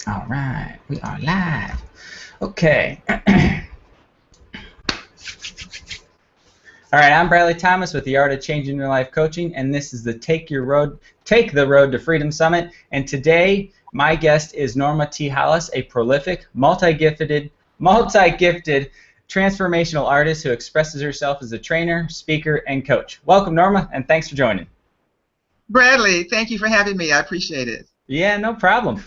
All right, we are live. Okay. All right, I'm Bradley Thomas with the Art of Changing Your Life Coaching, and this is the Take the Road to Freedom Summit. And today, my guest is Norma T. Hollis, a prolific, multi-gifted, transformational artist who expresses herself as a trainer, speaker, and coach. Welcome, Norma, and thanks for joining. Bradley, thank you for having me. I appreciate it. Yeah, no problem.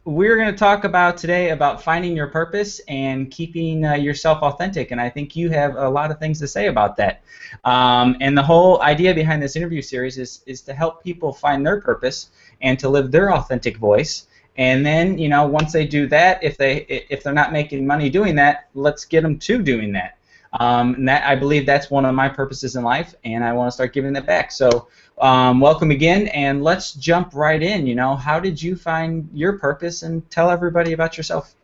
We're going to talk about today about finding your purpose and keeping yourself authentic, and I think you have a lot of things to say about that. And the whole idea behind this interview series is to help people find their purpose and to live their authentic voice. And then, once they do that, if they're not making money doing that, let's get them to doing that. And that, I believe that's one of my purposes in life, and I want to start giving that back. So welcome again, and let's jump right in. How did you find your purpose, and tell everybody about yourself?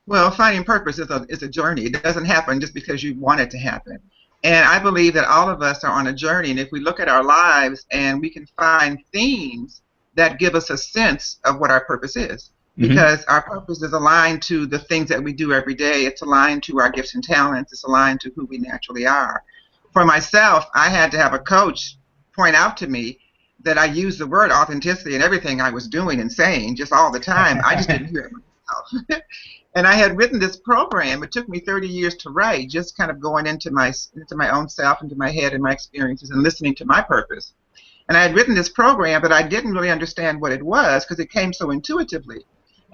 Well, finding purpose is a journey. It doesn't happen just because you want it to happen. And I believe that all of us are on a journey, and if we look at our lives and we can find themes that give us a sense of what our purpose is, because our purpose is aligned to the things that we do every day. It's aligned to our gifts and talents. It's aligned to who we naturally are. For myself, I had to have a coach point out to me that I used the word authenticity in everything I was doing and saying just all the time. I just didn't hear it myself. And I had written this program. It took me 30 years to write, just kind of going into my own self, into my head and my experiences and listening to my purpose. And I had written this program, but I didn't really understand what it was because it came so intuitively.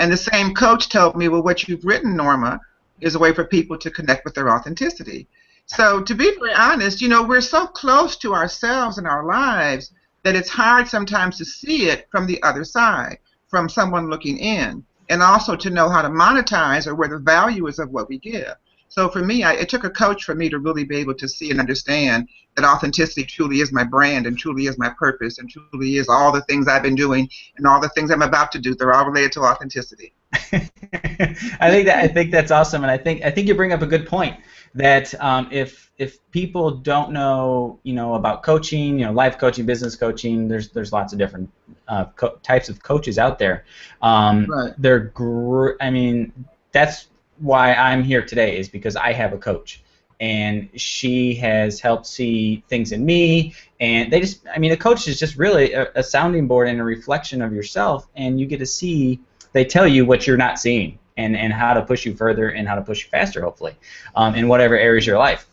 And the same coach told me, well, what you've written, Norma, is a way for people to connect with their authenticity. So to be very honest, we're so close to ourselves and our lives that it's hard sometimes to see it from the other side, from someone looking in, and also to know how to monetize or where the value is of what we give. So for me, it took a coach for me to really be able to see and understand that authenticity truly is my brand and truly is my purpose and truly is all the things I've been doing and all the things I'm about to do. They're all related to authenticity. I think that's awesome, and I think you bring up a good point that if people don't know about coaching, life coaching, business coaching, there's lots of different types of coaches out there. Right. I mean, that's why I'm here today, is because I have a coach, and she has helped see things in me, and a coach is just really a sounding board and a reflection of yourself, and you get to see, they tell you what you're not seeing, and how to push you further and how to push you faster, hopefully, in whatever areas of your life.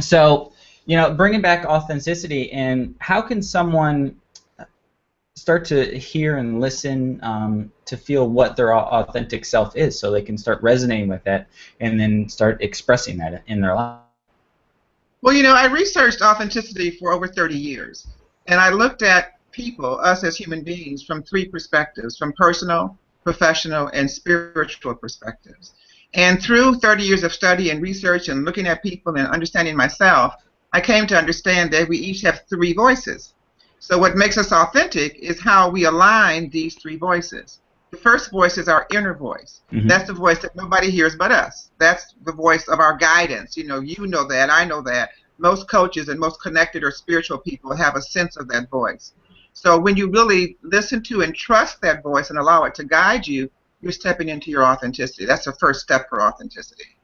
So, bringing back authenticity, and how can someone start to hear and listen to feel what their authentic self is, so they can start resonating with that and then start expressing that in their life? Well, I researched authenticity for over 30 years, and I looked at people, us as human beings, from three perspectives, from personal, professional, and spiritual perspectives. And through 30 years of study and research and looking at people and understanding myself, I came to understand that we each have three voices. So what makes us authentic is how we align these three voices. The first voice is our inner voice. That's the voice that nobody hears but us. That's the voice of our guidance. You know that, I know that. Most coaches and most connected or spiritual people have a sense of that voice. So when you really listen to and trust that voice and allow it to guide you, you're stepping into your authenticity. That's the first step for authenticity.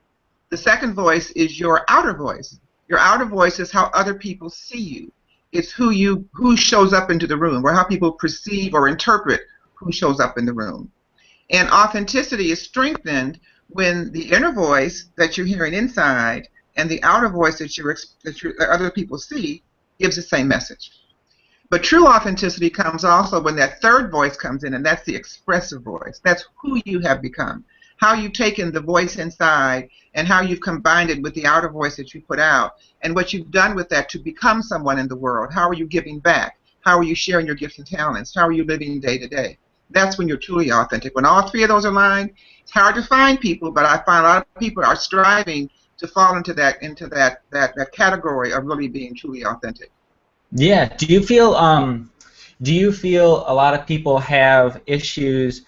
The second voice is your outer voice. Your outer voice is how other people see you. It's who shows up into the room, or how people perceive or interpret who shows up in the room. And authenticity is strengthened when the inner voice that you're hearing inside and the outer voice that other people see gives the same message. But true authenticity comes also when that third voice comes in, and that's the expressive voice. That's who you have become, how you've taken the voice inside and how you've combined it with the outer voice that you put out, and what you've done with that to become someone in the world. How are you giving back? How are you sharing your gifts and talents? How are you living day to day? That's when you're truly authentic. When all three of those are aligned, it's hard to find people, but I find a lot of people are striving to fall into that category of really being truly authentic. Yeah. Do you feel a lot of people have issues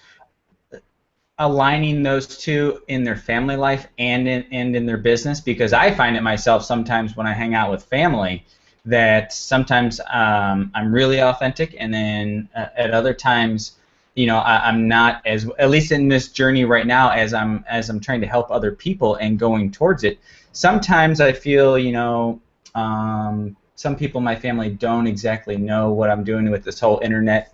aligning those two in their family life and in their business? Because I find it myself sometimes when I hang out with family that sometimes I'm really authentic, and then at other times I'm not as, at least in this journey right now, as I'm trying to help other people and going towards it. Sometimes I feel, some people in my family don't exactly know what I'm doing with this whole internet,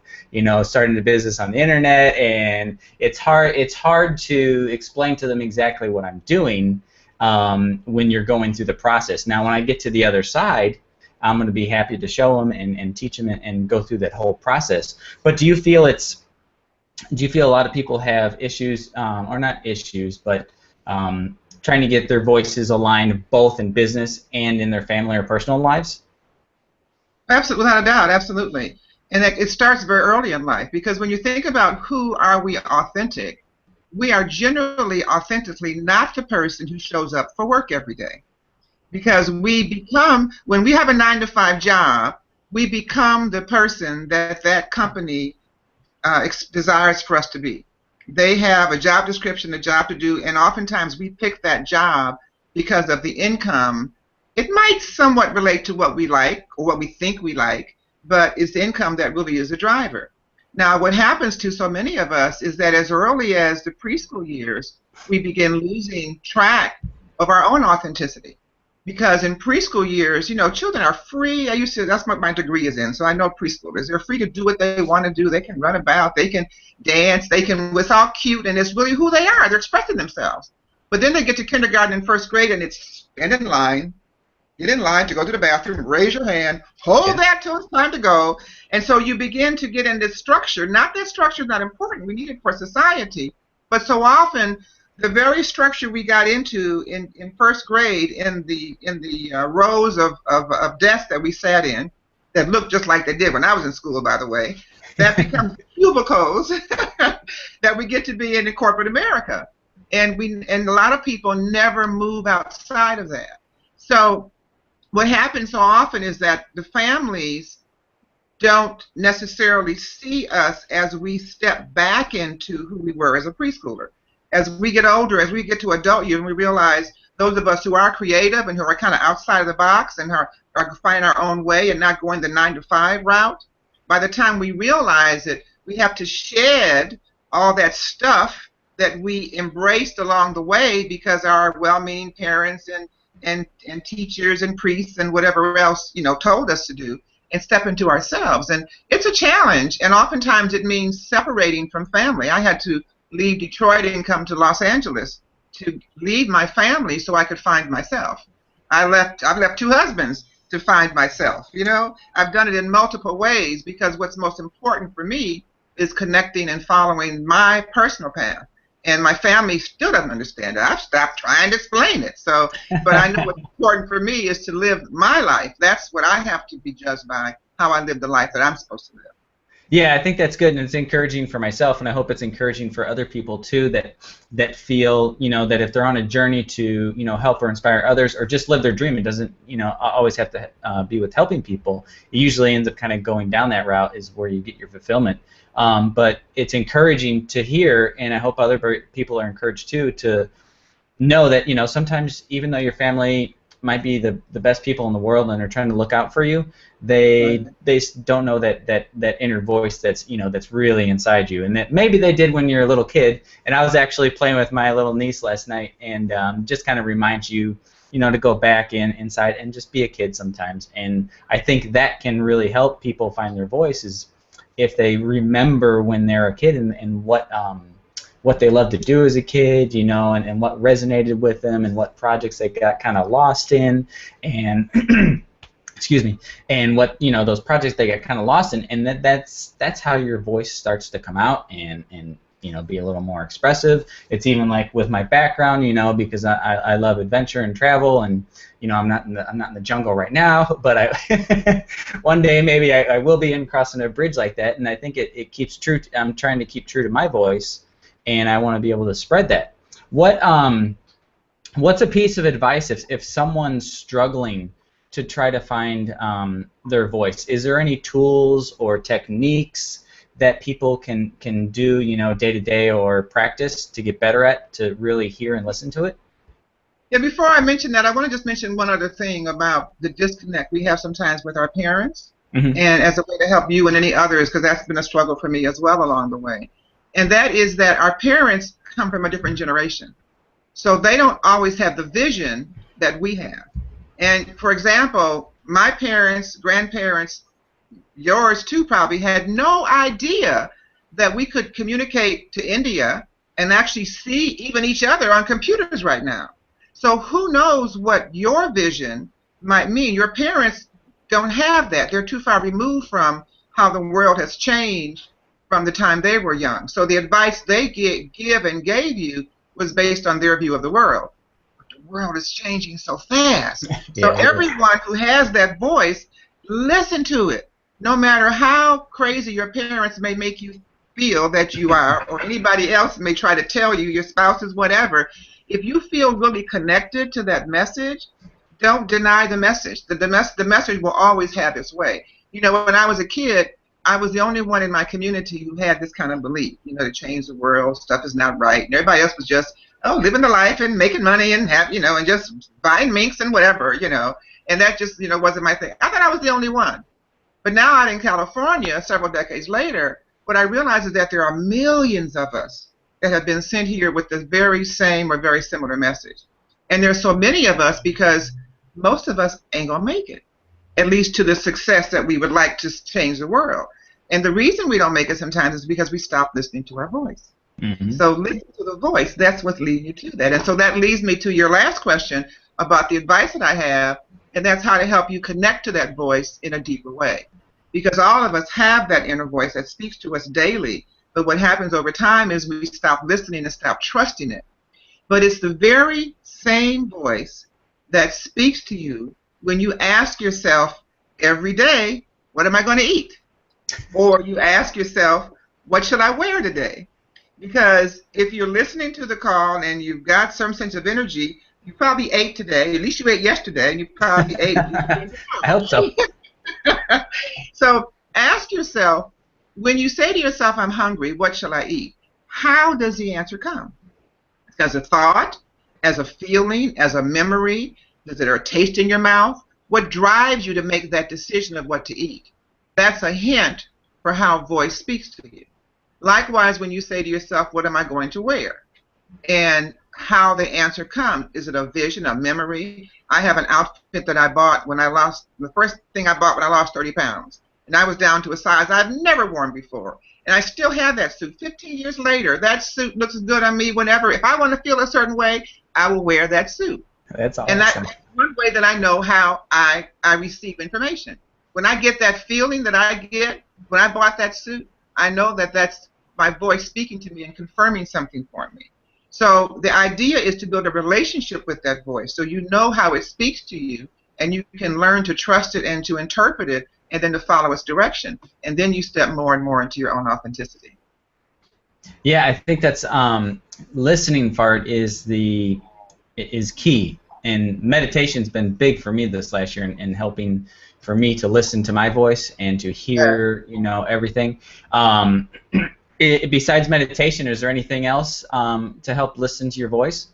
starting a business on the internet, and it's hard to explain to them exactly what I'm doing when you're going through the process. Now, when I get to the other side, I'm going to be happy to show them and teach them and go through that whole process. But do you feel a lot of people have issues, or not issues, but trying to get their voices aligned both in business and in their family or personal lives? Absolutely, without a doubt, absolutely. And it starts very early in life, because when you think about who are we authentic, we are generally authentically not the person who shows up for work every day. Because when we have a 9-to-5 job, we become the person that company desires for us to be. They have a job description, a job to do, and oftentimes we pick that job because of the income. It might somewhat relate to what we like or what we think we like, but it's the income that really is the driver. Now, what happens to so many of us is that as early as the preschool years, we begin losing track of our own authenticity. Because in preschool years, children are free. That's what my degree is in, so I know preschoolers. They're free to do what they want to do. They can run about, they can dance, it's all cute, and it's really who they are. They're expressing themselves. But then they get to kindergarten and first grade, and it's stand in line, get in line to go to the bathroom, raise your hand, hold that till it's time to go. And so you begin to get in this structure. Not that structure is not important. We need it for society. But so often, the very structure we got into in first grade, in the rows of desks that we sat in, that looked just like they did when I was in school, by the way, that becomes cubicles that we get to be in corporate America. And a lot of people never move outside of that. So what happens so often is that the families don't necessarily see us as we step back into who we were as a preschooler. As we get older, as we get to adult years, and we realize those of us who are creative and who are kind of outside of the box and are finding our own way and not going the 9-to-5 route, by the time we realize it, we have to shed all that stuff that we embraced along the way because our well-meaning parents and teachers and priests and whatever else told us to do, and step into ourselves. And it's a challenge, and oftentimes it means separating from family. I had to leave Detroit and come to Los Angeles to leave my family so I could find myself. I've left 2 husbands to find myself. I've done it in multiple ways because what's most important for me is connecting and following my personal path. And my family still doesn't understand it. I've stopped trying to explain it. But I know what's important for me is to live my life. That's what I have to be judged by, how I live the life that I'm supposed to live. Yeah, I think that's good, and it's encouraging for myself, and I hope it's encouraging for other people too that feel, that if they're on a journey to, help or inspire others or just live their dream, it doesn't, always have to be with helping people. It usually ends up kind of going down that route is where you get your fulfillment. But it's encouraging to hear, and I hope other people are encouraged too to know that, sometimes even though your family might be the best people in the world and are trying to look out for you, they don't know that inner voice that's really inside you, and that maybe they did when you're a little kid. And I was actually playing with my little niece last night, and just kind of reminds you, to go back inside and just be a kid sometimes. And I think that can really help people find their voice is if they remember when they're a kid and what they loved to do as a kid, and what resonated with them and what projects they got kind of lost in, and excuse me, and what those projects they got kind of lost in, and that's how your voice starts to come out and be a little more expressive. It's even like with my background, because I love adventure and travel, and I'm not in the jungle right now, but I one day maybe I will be in crossing a bridge like that, and I think it keeps true. I'm trying to keep true to my voice, and I want to be able to spread that. What's a piece of advice if someone's struggling to try to find their voice? Is there any tools or techniques that people can do, day to day or practice to get better at to really hear and listen to it? Yeah, before I mention that, I want to just mention one other thing about the disconnect we have sometimes with our parents. Hmm. and as a way to help you and any others, because that's been a struggle for me as well along the way. And that is that our parents come from a different generation. So they don't always have the vision that we have. And for example, my parents, grandparents, yours too probably had no idea that we could communicate to India and actually see even each other on computers right now. So who knows what your vision might mean? Your parents don't have that. They're too far removed from how the world has changed from the time they were young. So the advice they give and gave you was based on their view of the world. But the world is changing so fast. So Yeah, it is. everyone who has that voice, listen to it. No matter how crazy your parents may make you feel that you are, or anybody else may try to tell you, your spouses, whatever, if you feel really connected to that message, don't deny the message. The message will always have its way. You know, when I was a kid, I was the only one in my community who had this kind of belief, you know, to change the world, stuff is not right. And everybody else was just, oh, living the life and making money and have, you know, and just buying minks and whatever, you know. And that just, you know, wasn't my thing. I thought I was the only one. But now out in California, several decades later, what I realize is that there are millions of us that have been sent here with the very same or very similar message. And there's so many of us because most of us ain't going to make it, at least to the success that we would like to change the world. And the reason we don't make it sometimes is because we stop listening to our voice. Hmm. So listen to the voice. That's what's leading you to that. And so that leads me to your last question about the advice that I have, and that's how to help you connect to that voice in a deeper way. Because all of us have that inner voice that speaks to us daily, but what happens over time is we stop listening and stop trusting it. But it's the very same voice that speaks to you when you ask yourself every day, what am I going to eat? Or you ask yourself, what should I wear today? Because if you're listening to the call and you've got some sense of energy, you probably ate today. At least you ate yesterday, and you probably ate. I hope so. So ask yourself, when you say to yourself, I'm hungry, what shall I eat? How does the answer come? As a thought, as a feeling, as a memory? Is there a taste in your mouth? What drives you to make that decision of what to eat? That's a hint for how voice speaks to you. Likewise, when you say to yourself, what am I going to wear? And how the answer comes. Is it a vision, a memory? I have an outfit that I bought when I lost, the first thing I bought when I lost 30 pounds. And I was down to a size I've never worn before. And I still have that suit. 15 years later, that suit looks good on me whenever. If I want to feel a certain way, I will wear that suit. That's And awesome. that's one way that I know how I receive information. When I get that feeling that I get when I bought that suit, I know that that's my voice speaking to me and confirming something for me. So the idea is to build a relationship with that voice so you know how it speaks to you and you can learn to trust it and to interpret it and then to follow its direction. And then you step more and more into your own authenticity. Yeah, I think that's listening part is key, and meditation's been big for me this last year in helping for me to listen to my voice and to hear everything. Besides meditation, is there anything else to help listen to your voice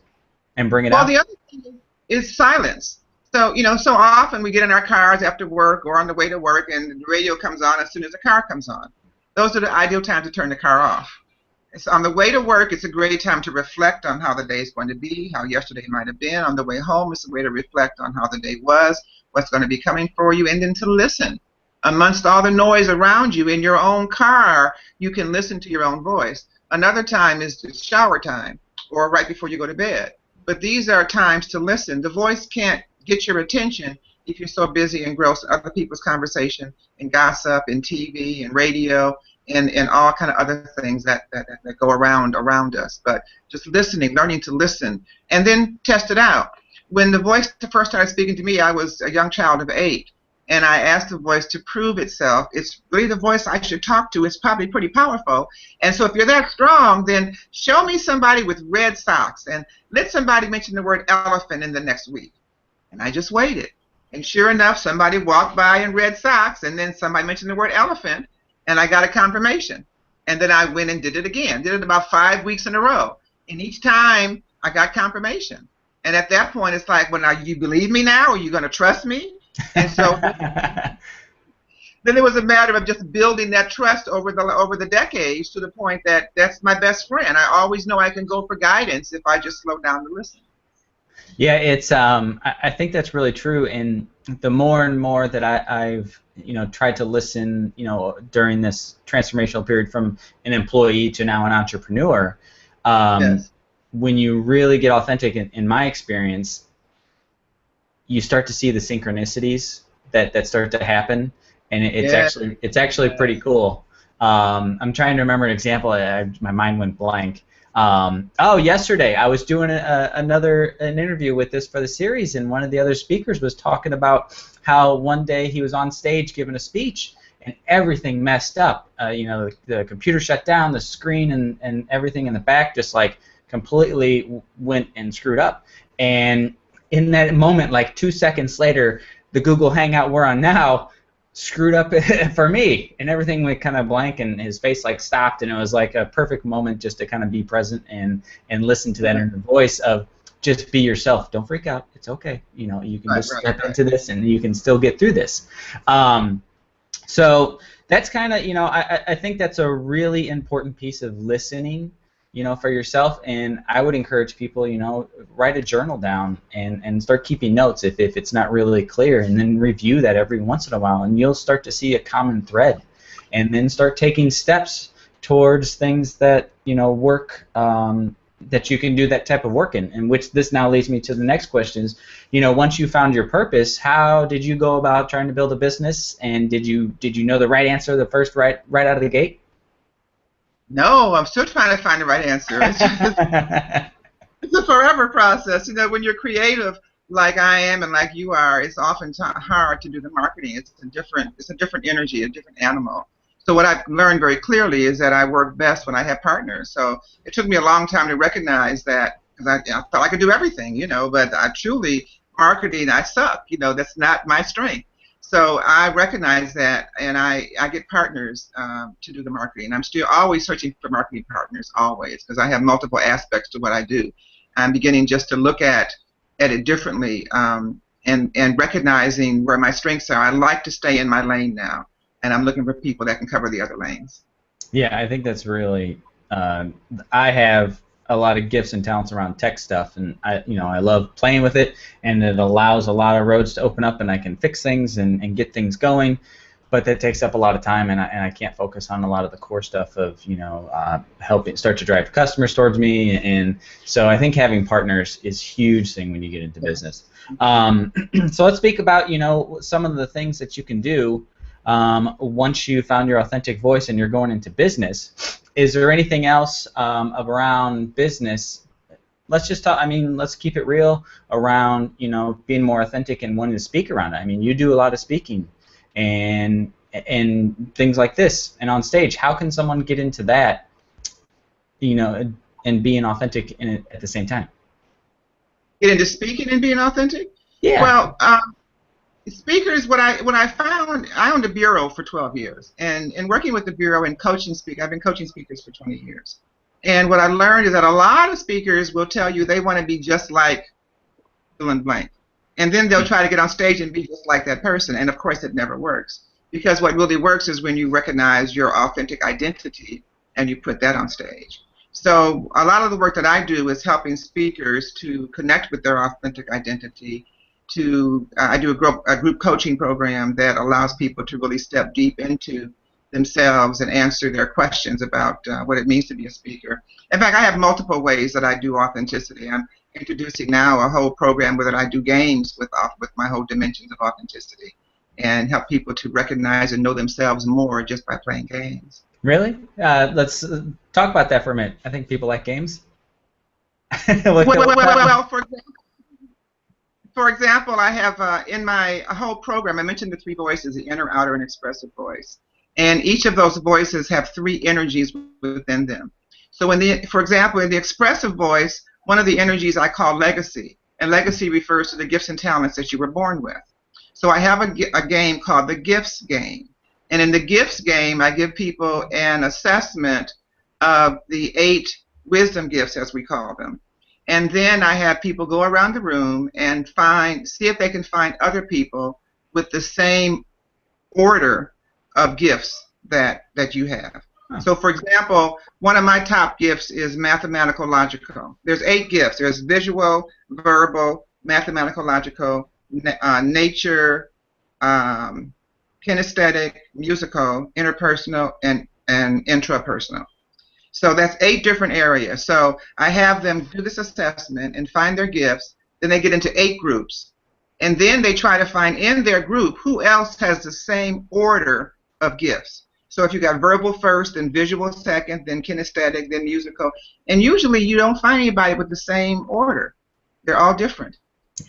and bring it out? Well, the other thing is silence. So, so often we get in our cars after work or on the way to work and the radio comes on as soon as the car comes on. Those are the ideal times to turn the car off. So on the way to work, it's a great time to reflect on how the day is going to be, how yesterday might have been. On the way home, it's a way to reflect on how the day was, what's going to be coming for you, and then to listen. Amongst all the noise around you in your own car, you can listen to your own voice. Another time is shower time or right before you go to bed. But these are times to listen. The voice can't get your attention if you're so busy and engrossed in other people's conversation and gossip and TV and radio and all kind of other things that go around us. But just listening, learning to listen, and then test it out. When the voice first started speaking to me, I was a young child of 8. And I asked the voice to prove itself. It's really the voice I should talk to. It's probably pretty powerful. And so if you're that strong, then show me somebody with red socks. And let somebody mention the word elephant in the next week. And I just waited. And sure enough, somebody walked by in red socks. And then somebody mentioned the word elephant. And I got a confirmation. And then I went and did it again. Did it about 5 weeks in a row. And each time, I got confirmation. And at that point, it's like, well, now you believe me now? Are you going to trust me? And so then it was a matter of just building that trust over the decades to the point that that's my best friend. I always know I can go for guidance if I just slow down to listen. Yeah, it's I think that's really true, and the more and more that I've tried to listen, during this transformational period from an employee to now an entrepreneur, Yes. when you really get authentic, in my experience, you start to see the synchronicities that start to happen, and Yes. it's actually pretty cool. I'm trying to remember an example. My mind went blank. Yesterday I was doing an interview with this for the series, and one of the other speakers was talking about how one day he was on stage giving a speech, and everything messed up. The computer shut down, the screen and everything in the back just like completely went and screwed up. And in that moment, like 2 seconds later, the Google Hangout we're on now screwed up for me, and everything went kind of blank, and his face like stopped, and it was like a perfect moment just to kind of be present and listen to that inner voice of just be yourself. Don't freak out. It's okay. You can just step into this, and you can still get through this. So that's kind of, I think that's a really important piece of listening, for yourself. And I would encourage people, write a journal down and start keeping notes if it's not really clear, and then review that every once in a while, and you'll start to see a common thread, and then start taking steps towards things that, work, that you can do that type of work in. And which this now leads me to the next question is, once you found your purpose, how did you go about trying to build a business, and did you know the right answer the first right out of the gate? No, I'm still trying to find the right answer. It's a forever process. When you're creative, like I am and like you are, it's often hard to do the marketing. It's a different energy, a different animal. So what I've learned very clearly is that I work best when I have partners. So it took me a long time to recognize that, because I felt I could do everything, but I truly, marketing, I suck. That's not my strength. So I recognize that, and I get partners to do the marketing. I'm still always searching for marketing partners, always, because I have multiple aspects to what I do. I'm beginning just to look at it differently, and recognizing where my strengths are. I like to stay in my lane now, and I'm looking for people that can cover the other lanes. Yeah, I think that's really. I have a lot of gifts and talents around tech stuff, and I love playing with it, and it allows a lot of roads to open up, and I can fix things and get things going. But that takes up a lot of time, and I can't focus on a lot of the core stuff of helping start to drive customers towards me. And so I think having partners is a huge thing when you get into business. So let's speak about some of the things that you can do once you found your authentic voice and you're going into business. Is there anything else around business? Let's just talk. Let's keep it real around being more authentic and wanting to speak around it. You do a lot of speaking and things like this and on stage. How can someone get into that, and being authentic in it at the same time? Get into speaking and being authentic? Yeah. Well, speakers, what I found, I owned a bureau for 12 years, and working with the bureau and coaching speakers, I've been coaching speakers for 20 years. And what I learned is that a lot of speakers will tell you they want to be just like fill in blank. And then they'll try to get on stage and be just like that person. And of course it never works. Because what really works is when you recognize your authentic identity and you put that on stage. So a lot of the work that I do is helping speakers to connect with their authentic identity. I do a group coaching program that allows people to really step deep into themselves and answer their questions about what it means to be a speaker. In fact, I have multiple ways that I do authenticity. I'm introducing now a whole program where I do games with my whole dimensions of authenticity, and help people to recognize and know themselves more just by playing games. Really? Let's talk about that for a minute. I think people like games. Well, for example, I have in my whole program, I mentioned the 3 voices, the inner, outer, and expressive voice. And each of those voices have 3 energies within them. So for example, in the expressive voice, one of the energies I call legacy. And legacy refers to the gifts and talents that you were born with. So I have a game called the Gifts game. And in the Gifts game, I give people an assessment of the 8 wisdom gifts, as we call them. And then I have people go around the room and see if they can find other people with the same order of gifts that you have. Huh. So, for example, one of my top gifts is mathematical logical. There's 8 gifts. There's visual, verbal, mathematical logical, nature, kinesthetic, musical, interpersonal, and intrapersonal. So that's 8 different areas. So I have them do this assessment and find their gifts. Then they get into 8 groups. And then they try to find in their group who else has the same order of gifts. So if you got verbal first, then visual second, then kinesthetic, then musical. And usually you don't find anybody with the same order. They're all different.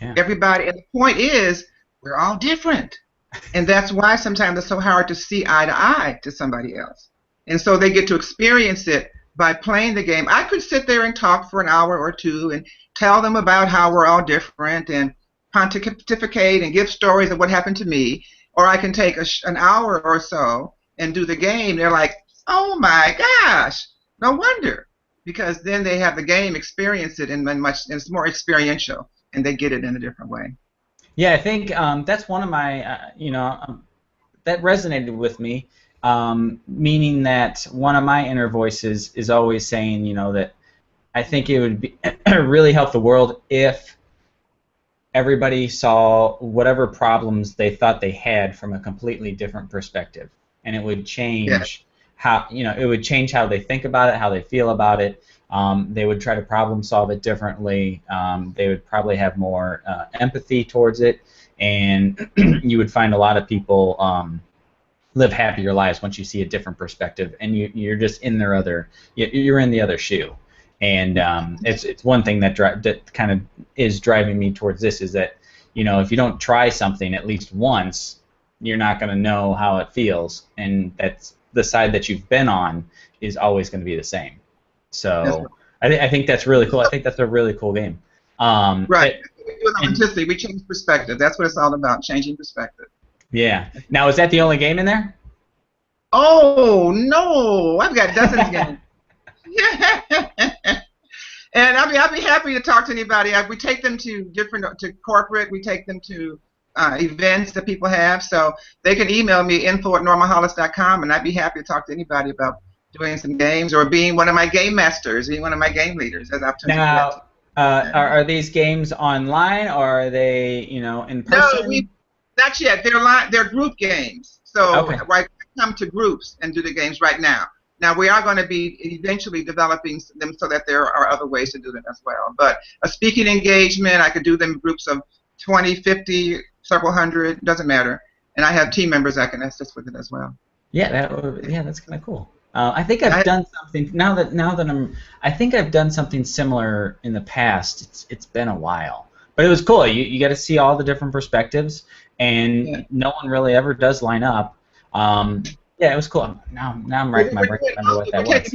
Yeah. Everybody, and the point is, we're all different. And that's why sometimes it's so hard to see eye to eye to somebody else. And so they get to experience it by playing the game. I could sit there and talk for an hour or two and tell them about how we're all different and pontificate and give stories of what happened to me. Or I can take an hour or so and do the game. They're like, oh my gosh, no wonder. Because then they have the game, experience it, and it's more experiential, and they get it in a different way. Yeah, I think that's one of my, that resonated with me, meaning that one of my inner voices is always saying, that I think it would be really help the world if everybody saw whatever problems they thought they had from a completely different perspective, and it would change how, it would change how they think about it, how they feel about it. They would try to problem solve it differently. They would probably have more empathy towards it, and you would find a lot of people live happier lives once you see a different perspective, and you're just in you're in the other shoe. And it's one thing that kind of is driving me towards this, is that if you don't try something at least once, you're not going to know how it feels, and that's the side that you've been on is always going to be the same. So I think that's really cool. I think that's a really cool game. Right. We do authenticity. We change perspective. That's what it's all about, changing perspective. Yeah. Now, is that the only game in there? Oh, no. I've got dozens of games. Yeah. And I'll be happy to talk to anybody. We take them to corporate. We take them to events that people have. So they can email me, info@normahollis.com, and I'd be happy to talk to anybody about doing some games or being one of my game masters, being one of my game leaders. Now, are these games online, or are they, in person? No, not yet. They're group games. So I come to groups and do the games right now. Now, we are going to be eventually developing them so that there are other ways to do them as well. But a speaking engagement, I could do them in groups of 20, 50, several hundred, doesn't matter. And I have team members that can assist with it as well. Yeah, that's kind of cool. I think I've done something I think I've done something similar in the past. It's been a while, but it was cool. You got to see all the different perspectives, and no one really ever does line up. Yeah, it was cool. Now I'm racking my brain to remember what that was.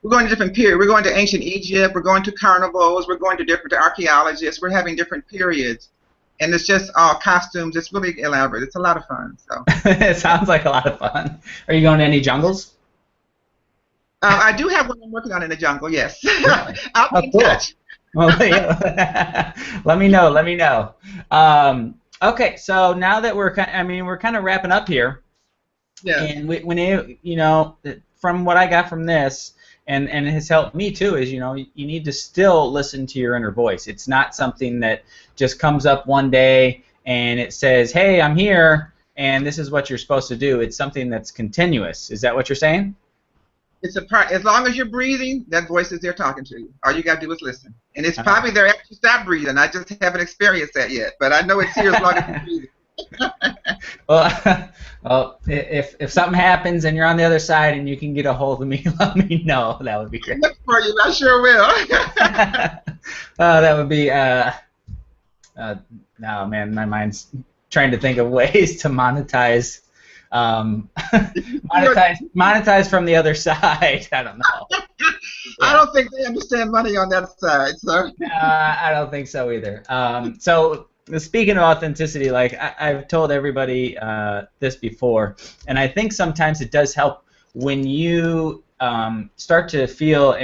We're going to different periods. We're going to ancient Egypt. We're going to carnivals. We're going to different archaeologists. We're having different periods. And it's just all costumes. It's really elaborate. It's a lot of fun. So. It sounds like a lot of fun. Are you going to any jungles? I do have one I'm working on in the jungle, yes. Really? I'll be in touch. Well, let me know. Okay, so now that we're kind of wrapping up here. Yeah. And from what I got from this, and it has helped me too, is you need to still listen to your inner voice. It's not something that just comes up one day and it says, "Hey, I'm here, and this is what you're supposed to do." It's something that's continuous. Is that what you're saying? It's as long as you're breathing, that voice is there talking to you. All you got to do is listen. And it's probably there after you stop breathing. I just haven't experienced that yet, but I know it's here as long as you're breathing. Well, if something happens and you're on the other side and you can get a hold of me, let me know. That would be great. Look for you. I sure will. That would be. No, man, my mind's trying to think of ways to monetize. Monetize from the other side. I don't know. I don't think they understand money on that side. So. I don't think so either. So speaking of authenticity, like I've told everybody this before, and I think sometimes it does help when you start to feel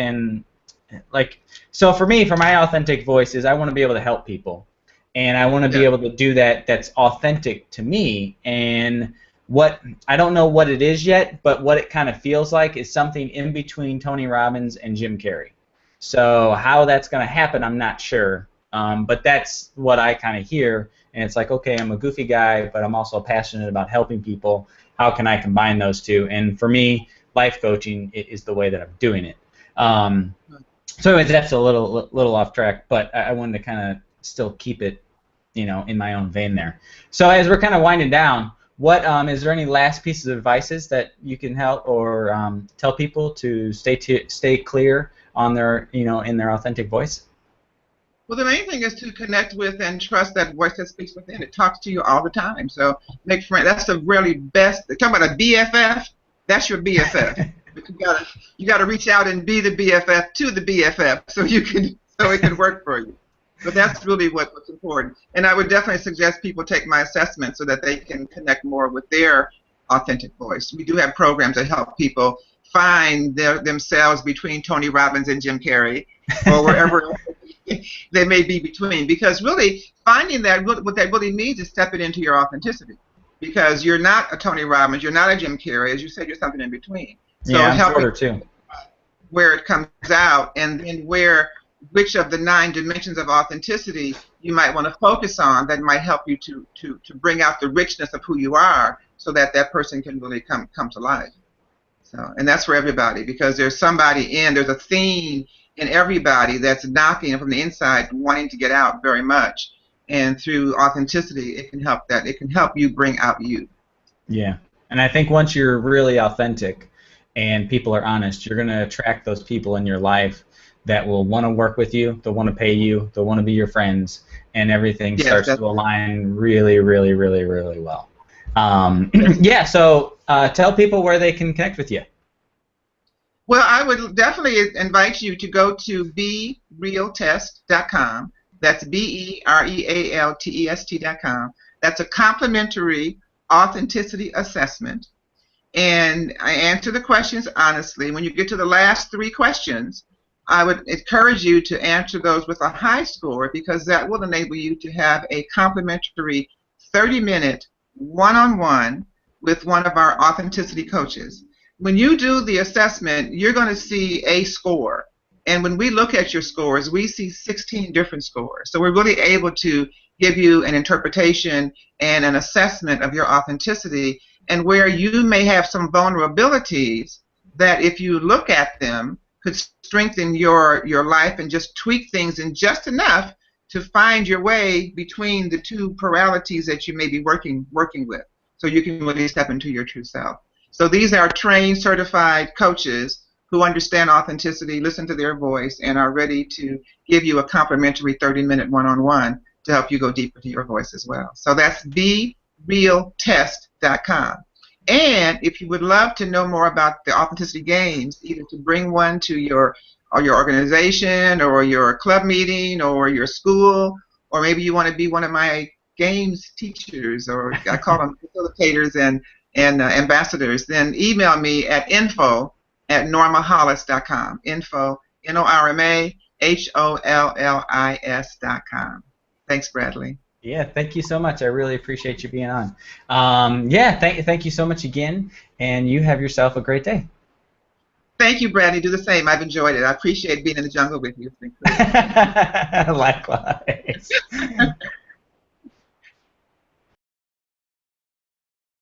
so for me, for my authentic voice is I want to be able to help people, and I want to be able to do that. That's authentic to me, and what I don't know what it is yet, but what it kind of feels like is something in between Tony Robbins and Jim Carrey. So how that's going to happen, I'm not sure. But that's what I kind of hear, and it's like, okay, I'm a goofy guy, but I'm also passionate about helping people. How can I combine those two? And for me, life coaching is the way that I'm doing it. So anyways, that's a little off track, but I wanted to kind of still keep it, in my own vein there. So as we're kind of winding down, what is there any last pieces of advices that you can help or tell people to stay clear on their in their authentic voice? Well, the main thing is to connect with and trust that voice that speaks within. It talks to you all the time. So make friends. That's the really best. Talking about a BFF, that's your BFF. You gotta reach out and be the BFF to the BFF so it can work for you. But that's really what's important. And I would definitely suggest people take my assessment so that they can connect more with their authentic voice. We do have programs that help people find themselves between Tony Robbins and Jim Carrey, or wherever they may be between. Because really, finding that, what that really means is stepping into your authenticity. Because you're not a Tony Robbins, you're not a Jim Carrey, as you said, you're something in between. So yeah, I'm helping shorter too. Where it comes out, and then which of the 9 dimensions of authenticity you might want to focus on that might help you to bring out the richness of who you are, so that person can really come to life. So, and that's for everybody, because there's a theme in everybody that's knocking from the inside, wanting to get out very much. And through authenticity, it can help that. It can help you bring out you. Yeah, and I think once you're really authentic and people are honest, you're going to attract those people in your life that will want to work with you, they'll want to pay you, they'll want to be your friends, and everything starts to align really, really, really, really well. Yeah, so tell people where they can connect with you. Well, I would definitely invite you to go to berealtest.com. That's BEREALTEST.com. That's a complimentary authenticity assessment. And I answer the questions honestly. When you get to the last 3 questions, I would encourage you to answer those with a high score, because that will enable you to have a complimentary 30-minute one-on-one with one of our authenticity coaches. When you do the assessment, you're going to see a score. And when we look at your scores, we see 16 different scores. So we're really able to give you an interpretation and an assessment of your authenticity, and where you may have some vulnerabilities that, if you look at them, could strengthen your life and just tweak things in just enough to find your way between the 2 polarities that you may be working with, so you can really step into your true self. So these are trained, certified coaches who understand authenticity, listen to their voice, and are ready to give you a complimentary 30-minute one-on-one to help you go deeper to your voice as well. So that's berealtest.com. And if you would love to know more about the authenticity games, either to bring one to your organization or your club meeting or your school, or maybe you want to be one of my games teachers, or I call them facilitators and ambassadors, then email me at info@normahollis.com. Info, NORMAHOLLIS.com. Thanks, Bradley. Yeah, thank you so much. I really appreciate you being on. Yeah, thank you so much again, and you have yourself a great day. Thank you, Bradley. Do the same. I've enjoyed it. I appreciate being in the jungle with you. It's been great. Likewise.